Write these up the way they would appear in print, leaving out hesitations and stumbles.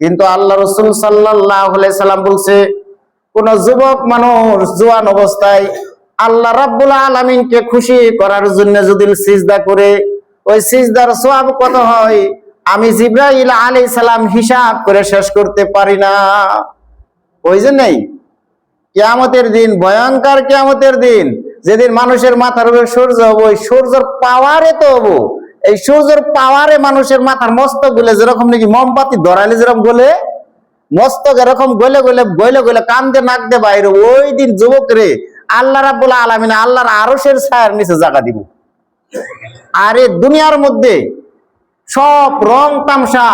কিন্তু আল্লাহ রাসূল সাল্লাল্লাহু আলাইহি সাল্লাম বলছে, কোন যুবক মানুষ জোয়ান অবস্থায় আল্লাহ রাব্বুল আলামিনকে খুশি করার জন্য যদি সিজদা করে, ওই সিজদার সওয়াব কত হয় আমি জিবরাইল আলাইহিস সালাম হিসাব করে শেষ করতে পারি না। ওই জন্যই কিয়ামতের দিন, ভয়ঙ্কর কিয়ামতের দিন, যেদিন মানুষের মাথার উপরে সূর্য হবে, ওই সূর্যের পাওয়ারে তো হবো, এই সূর্যের পাওয়ারে মানুষের মাথার মস্তক গুলে যেরকম নাকি মোমবাতি ধরাইলে যেরকম গলে, মস্তক এরকম গলে গলে গলে গলে কান্দে নাক দে বাইরে, ওই দিন যুবক রে আল্লাহ রাব্বুল আলামিন আল্লাহর আরশের ছায়ার নিচে জায়গা দিব। আর এই দুনিয়ার মধ্যে সব রং তামসা,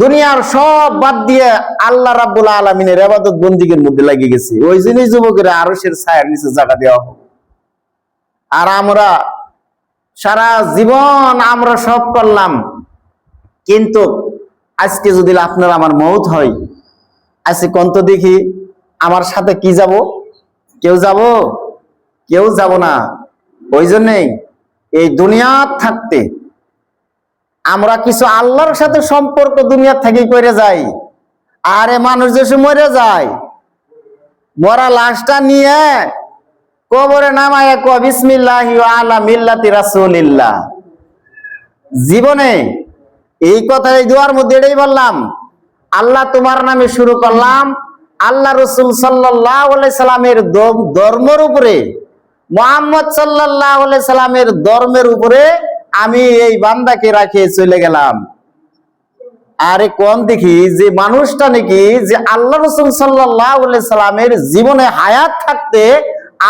দুনিয়ার সব বাদ দিয়ে আল্লাহ রাব্বুল আলামিনের ইবাদত বন্দেগীর মধ্যে লাগিয়ে গেছে, ওই জন্যই যুবকেরা আরশের ছায়ার নিচে জায়গা দেওয়া হবে। আর আমরা সারা জীবন আমরা সব করলাম, কিন্তু আজকে যদি আপনার আমার মওত হয়, আজকে কন্ত দেখি আমার সাথে কি যাব? কেউ যাব? কেউ যাব না। ওই জন্যই এই দুনিয়া থাকতে আমরা কিছু আল্লাহর সাথে সম্পর্ক দুনিয়া থেকে করে যাই। আরে মানুষ যে মরে যায়, মরা লাশটা নিয়ে কবরে নামায় কো বিসমিল্লাহি ওয়া আলা মিল্লাতি রাসূলিল্লাহ। জীবনে এই কথা এই দোয়ার মধ্যে এটাই বললাম, আল্লাহ তোমার নামে শুরু করলাম, আল্লাহ রাসূল সাল্লাল্লাহু আলাইহি সাল্লামের ধর্মের উপরে, মুহাম্মদ সাল্লাল্লাহু আলাইহি সাল্লামের ধর্মের উপরে আমি এই বান্দাকে রাখে চলে গেলাম। আরে কোন দেখি যে মানুষটা নাকি যে আল্লাহ রাসূল সাল্লাল্লাহু আলাইহি সাল্লামের জীবনে হায়াত থাকতে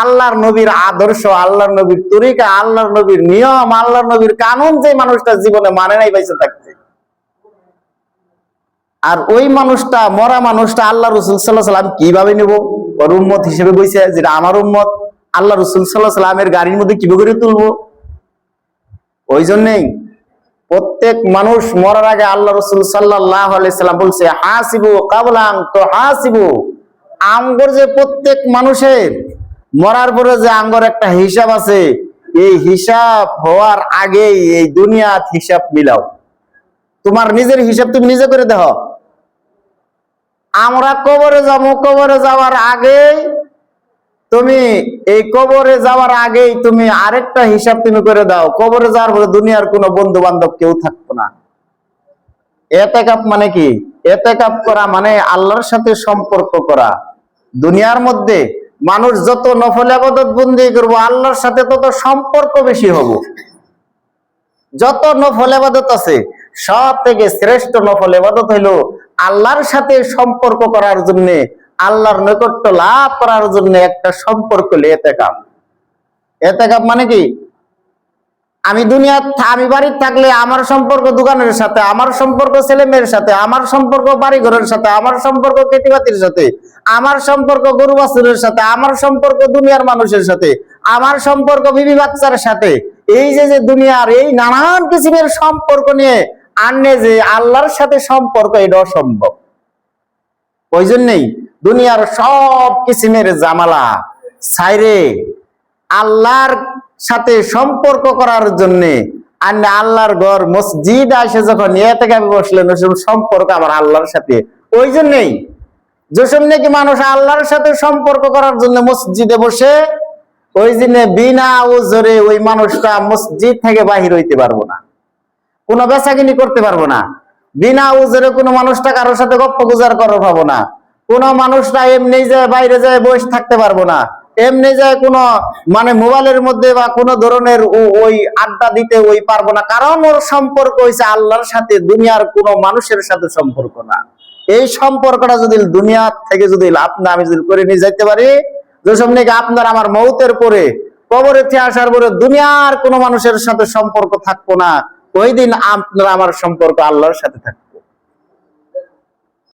আল্লাহর নবীর আদর্শ, আল্লাহর নবীর তরিকা, আল্লাহর নবীর নিয়ম, আল্লাহর নবীর কানুন যে মানুষটা জীবনে মানে নাই বাইসে থাকতে, আর ওই মানুষটা, মরা মানুষটা আল্লাহ রাসূল সাল্লাল্লাহু আলাইহি সাল্লাম কিভাবে নেব? ওর উম্মত হিসেবে বইছে, যেটা আমার উম্মত, আল্লাহ রাসূল সাল্লাল্লাহু আলাইহি সাল্লামের গাড়ির মধ্যে কিভাবে করে তুলবো? ওই জন্যই প্রত্যেক মানুষ মরার আগে আল্লাহ রাসূল সাল্লাল্লাহু আলাইহি সাল্লাম বলছে, হাসিবু ক্বাবলা আন তুহাসিবু। আমগর যে প্রত্যেক মানুষের মরার পরে যে আঙ্গর একটা হিসাব আছে, এই হিসাব হওয়ার আগেই এই দুনিয়ার হিসাব মিলাও। তোমার নিজের হিসাব তুমি নিজে করে দেখো। আমরা কবরে যাব, কবরে যাওয়ার আগেই তুমি, এই কবরে যাওয়ার আগেই তুমি আরেকটা হিসাব তুমি করে দাও। কবরে যাওয়ার পরে দুনিয়ার কোনো বন্ধু বান্ধব কেউ থাকতো না। ইতিকাফ মানে কি? ইতিকাফ করা মানে আল্লাহর সাথে সম্পর্ক করা। দুনিয়ার মধ্যে মানুষ যত নফল ইবাদত বন্দেগী করবো, আল্লাহর সাথে তত সম্পর্ক বেশি হবো। যত নফল ইবাদত আছে, সব থেকে শ্রেষ্ঠ নফল ইবাদত হইলো আল্লাহর সাথে সম্পর্ক করার জন্য, আল্লাহর নৈকট্য লাভ করার জন্য একটা সম্পর্ক হলো ইতিকাফ। ইতিকাফ মানে কি? আমি আমি বাড়িতে থাকলে আমার সম্পর্ক দোকানের সাথে, আমার সম্পর্ক ছেলে মেয়ের সাথে, আমার সম্পর্ক বাড়ি ঘরের সাথে, আমার সম্পর্ক খেতিবাতির সাথে, আমার সম্পর্ক গরু বাছুরের সাথে, আমার সম্পর্ক দুনিয়ার মানুষের সাথে, আমার সম্পর্ক বিবি বাচ্চার সাথে, এই যে যে দুনিয়ার এই নানান কিসিমের সম্পর্ক নিয়ে আনলে যে আল্লাহর সাথে সম্পর্ক, এটা অসম্ভব। ওই জন্যই দুনিয়ার সব কিসিমের জামালা ছাইরে আল্লাহর সাথে সম্পর্ক করার জন্য আল্লাহর ঘর মসজিদ আসে যখন ইতিকাফে বসলেন, সম্পর্ক আমার আল্লাহর সাথে। ওই জন্যই যেসব নাকি মানুষ আল্লাহর সাথে সম্পর্ক করার জন্য মসজিদে বসে, ওই দিনে বিনা ওজরে ওই মানুষটা মসজিদ থেকে বাহির হইতে পারবো না, কোনো বেচাকিনি করতে পারবো না। বিনা ওজরে কোনো মানুষটা কারোর সাথে গপ্প গুজার করা পাবো না। কোনো মানুষটা এমনি যায় বাইরে যায় বসে থাকতে পারবো না, এমনি যায় কোনো মানে মোবাইলের মধ্যে বা কোনো ধরনের ওই আড্ডা দিতে ওই পারবো না, কারণ ওর সম্পর্ক হয়েছে আল্লাহর সাথে, দুনিয়ার কোনো মানুষের সাথে সম্পর্ক না। এই সম্পর্কটা যদি দুনিয়া থেকে যদি আপনি আমি যদি করে নিয়ে যাইতে পারি, যেসব নাকি আপনার আমার মৌতের পরে, কবরে আসার পরে দুনিয়ার কোনো মানুষের সাথে সম্পর্ক থাকবো না, ওই দিন আপনার আমার সম্পর্ক আল্লাহর সাথে থাকবে।